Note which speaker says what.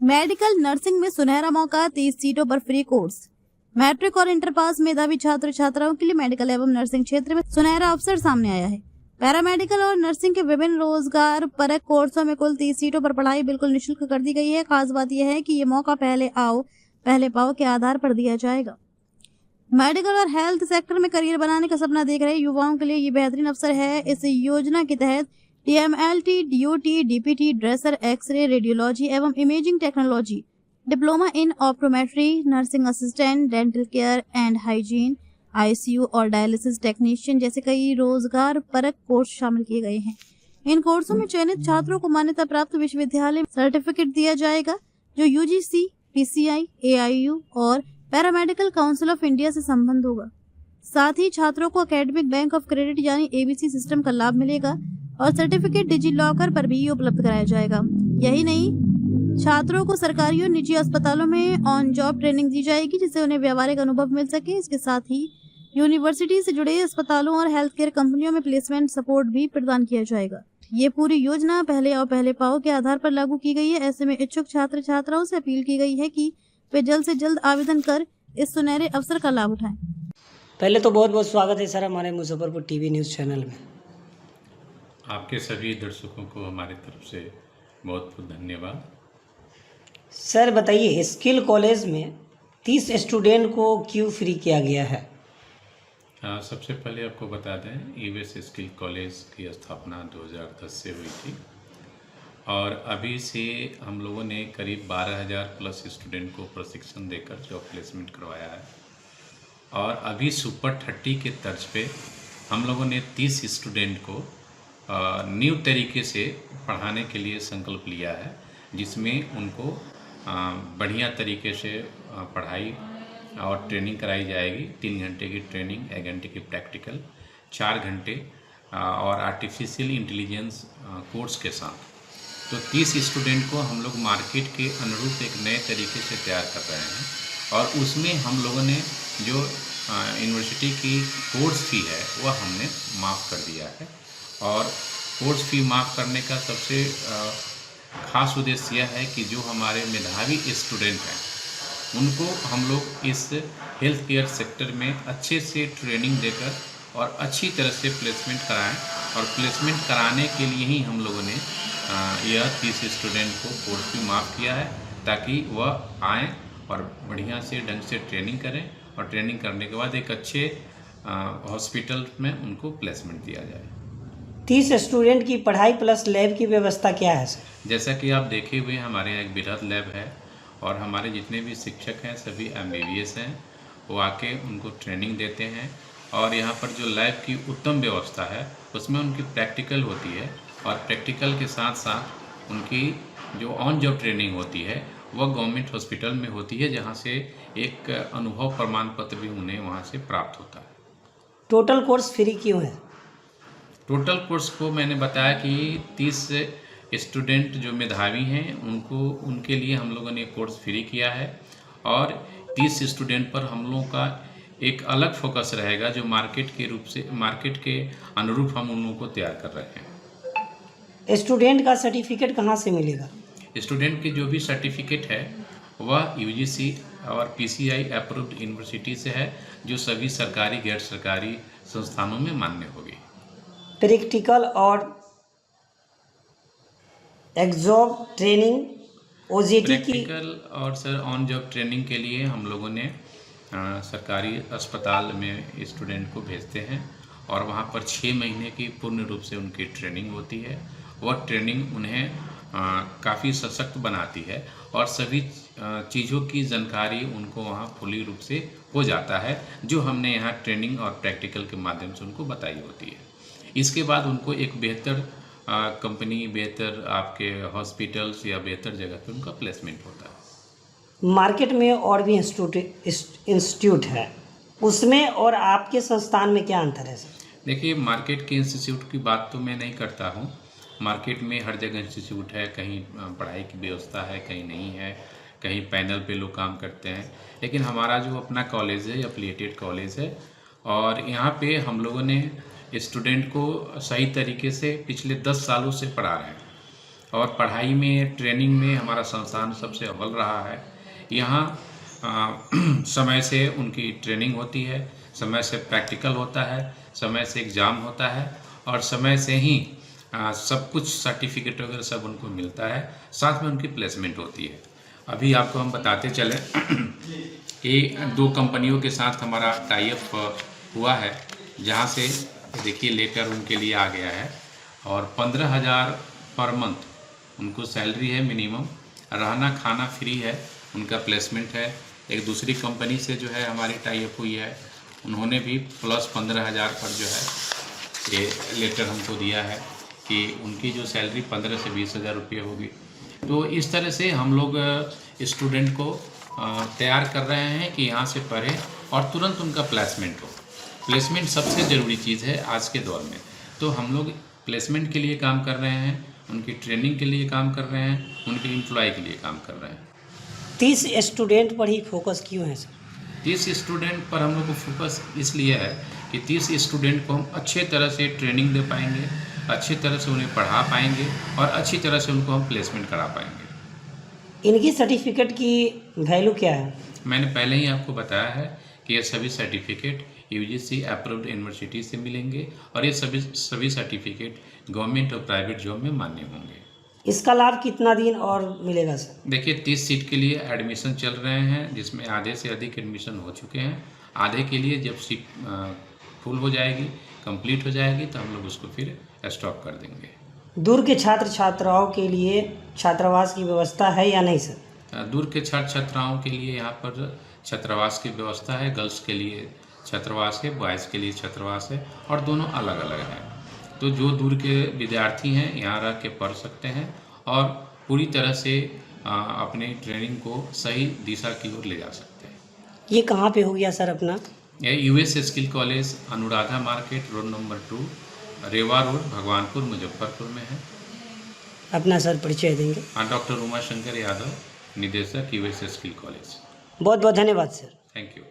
Speaker 1: Medical nursing में सुनहरा मौका, 30 सीटों पर फ्री कोर्स। मैट्रिक और इंटर पास मेधावी छात्र छात्राओं के लिए मेडिकल एवं नर्सिंग क्षेत्र में सुनहरा अवसर सामने आया है। पैरामेडिकल और नर्सिंग के विभिन्न रोजगार परक कोर्सों में कुल 30 सीटों पर पढ़ाई बिल्कुल निःशुल्क कर दी गई है। खास बात यह है कि ये मौका पहले आओ पहले पाओ के आधार पर दिया जाएगा। मेडिकल और हेल्थ सेक्टर में करियर बनाने का सपना देख रहे युवाओं के लिए ये बेहतरीन अवसर है। इस योजना के तहत TMLT, DOT, DPT, dresser, x ray, radiology एवं imaging technology, diploma in optometry, nursing assistant, dental care and hygiene, ICU और डायलिसिस टेक्नीशियन जैसे कई रोजगार परक कोर्स शामिल किए गए हैं। इन कोर्सों में चयनित छात्रों को मान्यता प्राप्त विश्वविद्यालय सर्टिफिकेट दिया जाएगा जो UGC, PCI, AIU और पैरामेडिकल काउंसिल ऑफ इंडिया से संबंध होगा। साथ ही छात्रों को एकेडमिक बैंक ऑफ क्रेडिट यानी ABC सिस्टम का लाभ मिलेगा और सर्टिफिकेट डिजी लॉकर पर भी उपलब्ध कराया जाएगा। यही नहीं, छात्रों को सरकारी और निजी अस्पतालों में ऑन जॉब ट्रेनिंग दी जाएगी जिससे उन्हें व्यावहारिक अनुभव मिल सके। इसके साथ ही यूनिवर्सिटी से जुड़े अस्पतालों और हेल्थ केयर कंपनियों में प्लेसमेंट सपोर्ट भी प्रदान किया जाएगा। ये पूरी योजना पहले आओ पहले पाओ के आधार पर लागू की गई है। ऐसे में इच्छुक छात्र छात्राओं से अपील की गई है कि वे जल्द से जल्द आवेदन कर इस सुनहरे अवसर का लाभ उठाएं।
Speaker 2: पहले तो बहुत बहुत स्वागत है सर हमारे मुजफ्फरपुर टीवी न्यूज़ चैनल में।
Speaker 3: आपके सभी दर्शकों को हमारी तरफ से बहुत बहुत धन्यवाद।
Speaker 2: सर बताइए, स्किल कॉलेज में 30 स्टूडेंट को क्यों फ्री किया गया है?
Speaker 3: सबसे पहले आपको बता दें, EVS स्किल कॉलेज की स्थापना 2010 से हुई थी और अभी से हम लोगों ने करीब 12,000 प्लस स्टूडेंट को प्रशिक्षण देकर जॉब प्लेसमेंट करवाया है और अभी सुपर 30 के तर्ज पे हम लोगों ने 30 स्टूडेंट को न्यू तरीके से पढ़ाने के लिए संकल्प लिया है, जिसमें उनको बढ़िया तरीके से पढ़ाई और ट्रेनिंग कराई जाएगी। 3 घंटे की ट्रेनिंग, 1 घंटे की प्रैक्टिकल, 4 घंटे और आर्टिफिशियल इंटेलिजेंस कोर्स के साथ। तो 30 स्टूडेंट को हम लोग मार्केट के अनुरूप एक नए तरीके से तैयार कर रहे हैं और उसमें हम लोगों ने जो यूनिवर्सिटी की कोर्स फी है वह हमने माफ़ कर दिया है। और कोर्स फी माफ़ करने का सबसे खास उद्देश्य यह है कि जो हमारे मेधावी स्टूडेंट हैं उनको हम लोग इस हेल्थ केयर सेक्टर में अच्छे से ट्रेनिंग देकर और अच्छी तरह से प्लेसमेंट कराएं और प्लेसमेंट कराने के लिए ही हम लोगों ने यह 30 स्टूडेंट को कोर्स भी माफ़ किया है ताकि वह आएँ और बढ़िया से ढंग से ट्रेनिंग करें और ट्रेनिंग करने के बाद एक अच्छे हॉस्पिटल में उनको प्लेसमेंट दिया जाए।
Speaker 2: 30 स्टूडेंट की पढ़ाई प्लस लैब की व्यवस्था क्या है सर?
Speaker 3: जैसा कि आप देखे हुए हमारे यहाँ एक बृहद लैब है और हमारे जितने भी शिक्षक हैं सभी MBBS हैं, वो आके उनको ट्रेनिंग देते हैं और यहाँ पर जो लैब की उत्तम व्यवस्था है उसमें उनकी प्रैक्टिकल होती है और प्रैक्टिकल के साथ साथ उनकी जो ऑन जॉब ट्रेनिंग होती है वह गवर्नमेंट हॉस्पिटल में होती है, जहाँ से एक अनुभव प्रमाण पत्र भी उन्हें वहाँ से प्राप्त होता है।
Speaker 2: टोटल कोर्स फ्री क्यों है?
Speaker 3: टोटल कोर्स को मैंने बताया कि 30 स्टूडेंट जो मेधावी हैं उनके लिए हम लोगों ने कोर्स फ्री किया है और 30 स्टूडेंट पर हम लोगों का एक अलग फोकस रहेगा जो मार्केट के अनुरूप हम उन लोगों को तैयार कर रहे हैं।
Speaker 2: स्टूडेंट का सर्टिफिकेट कहाँ से मिलेगा?
Speaker 3: स्टूडेंट की जो भी सर्टिफिकेट है वह UGC और PCI अप्रूव्ड यूनिवर्सिटी से है, जो सभी सरकारी गैर सरकारी संस्थानों में मान्य होगी।
Speaker 2: प्रैक्टिकल और एग्जॉब ट्रेनिंग OJT की
Speaker 3: प्रैक्टिकल और सर ऑन जॉब ट्रेनिंग के लिए हम लोगों ने सरकारी अस्पताल में स्टूडेंट को भेजते हैं और वहाँ पर 6 महीने की पूर्ण रूप से उनकी ट्रेनिंग होती है। वह ट्रेनिंग उन्हें काफ़ी सशक्त बनाती है और सभी चीज़ों की जानकारी उनको वहाँ फुली रूप से हो जाता है, जो हमने यहाँ ट्रेनिंग और प्रैक्टिकल के माध्यम से उनको बताई होती है। इसके बाद उनको एक बेहतर कंपनी, बेहतर आपके हॉस्पिटल्स या बेहतर जगह पे उनका प्लेसमेंट होता है।
Speaker 2: मार्केट में और भी इंस्टीट्यूट है, उसमें और आपके संस्थान में क्या अंतर है सर?
Speaker 3: देखिए, मार्केट के इंस्टीट्यूट की बात तो मैं नहीं करता हूँ। मार्केट में हर जगह इंस्टीट्यूट है, कहीं पढ़ाई की व्यवस्था है, कहीं नहीं है, कहीं पैनल पे लोग काम करते हैं, लेकिन हमारा जो अपना कॉलेज है एफिलिएटेड कॉलेज है और यहाँ पे हम लोगों ने स्टूडेंट को सही तरीके से पिछले 10 सालों से पढ़ा रहे हैं और पढ़ाई में, ट्रेनिंग में हमारा संस्थान सबसे अव्वल रहा है। यहाँ समय से उनकी ट्रेनिंग होती है, समय से प्रैक्टिकल होता है, समय से एग्ज़ाम होता है और समय से ही सब कुछ सर्टिफिकेट वगैरह सब उनको मिलता है, साथ में उनकी प्लेसमेंट होती है। अभी आपको हम बताते चलें ये 2 कंपनियों के साथ हमारा टाई अप हुआ है, जहाँ से देखिए लेटर उनके लिए आ गया है और 15,000 पर मंथ उनको सैलरी है मिनिमम, रहना खाना फ्री है, उनका प्लेसमेंट है। एक दूसरी कंपनी से जो है हमारी टाई अप हुई है, उन्होंने भी प्लस 15,000 पर जो है ये लेटर हमको दिया है कि उनकी जो सैलरी 15 से 20,000 रुपये होगी। तो इस तरह से हम लोग स्टूडेंट को तैयार कर रहे हैं कि यहाँ से पढ़ें और तुरंत उनका प्लेसमेंट हो। प्लेसमेंट सबसे ज़रूरी चीज़ है आज के दौर में। तो हम लोग प्लेसमेंट के लिए काम कर रहे हैं, उनकी ट्रेनिंग के लिए काम कर रहे हैं, उनके एम्प्लॉय के लिए काम कर रहे हैं।
Speaker 2: 30 स्टूडेंट पर ही फोकस क्यों है सर?
Speaker 3: 30 स्टूडेंट पर हम लोग को फोकस इसलिए है कि 30 स्टूडेंट को हम अच्छे तरह से ट्रेनिंग दे पाएंगे, अच्छी तरह से उन्हें पढ़ा पाएंगे और अच्छी तरह से उनको हम प्लेसमेंट करा पाएंगे।
Speaker 2: इनकी सर्टिफिकेट की वैल्यू क्या है?
Speaker 3: मैंने पहले ही आपको बताया है कि ये सभी सर्टिफिकेट यूजीसी अप्रूव्ड यूनिवर्सिटी से मिलेंगे और ये सभी सर्टिफिकेट गवर्नमेंट और प्राइवेट जॉब में मान्य होंगे।
Speaker 2: इसका लाभ कितना दिन और मिलेगा सर?
Speaker 3: देखिए 30 सीट के लिए एडमिशन चल रहे हैं, जिसमें आधे से अधिक एडमिशन हो चुके हैं। आधे के लिए जब सीट फुल हो जाएगी, कंप्लीट हो जाएगी, तो हम लोग उसको फिर स्टॉप कर देंगे।
Speaker 2: दूर के छात्र छात्राओं के लिए छात्रावास की व्यवस्था है या नहीं सर?
Speaker 3: दूर के छात्र छात्राओं के लिए यहाँ पर छात्रावास की व्यवस्था है। गर्ल्स के लिए छात्रावास है, बॉयज़ के लिए छात्रावास है और दोनों अलग अलग हैं। तो जो दूर के विद्यार्थी हैं यहाँ रह के पढ़ सकते हैं और पूरी तरह से अपने ट्रेनिंग को सही दिशा की ओर ले जा सकते हैं।
Speaker 2: ये कहाँ पे हो गया सर अपना?
Speaker 3: ये US skill college Anuradha market road number 2 रेवा रोड भगवानपुर मुजफ्फरपुर में है।
Speaker 2: अपना सर परिचय देंगे?
Speaker 3: डॉक्टर उमा शंकर यादव, निदेशक यूएस स्किल कॉलेज।
Speaker 2: बहुत बहुत धन्यवाद सर।
Speaker 3: Thank you.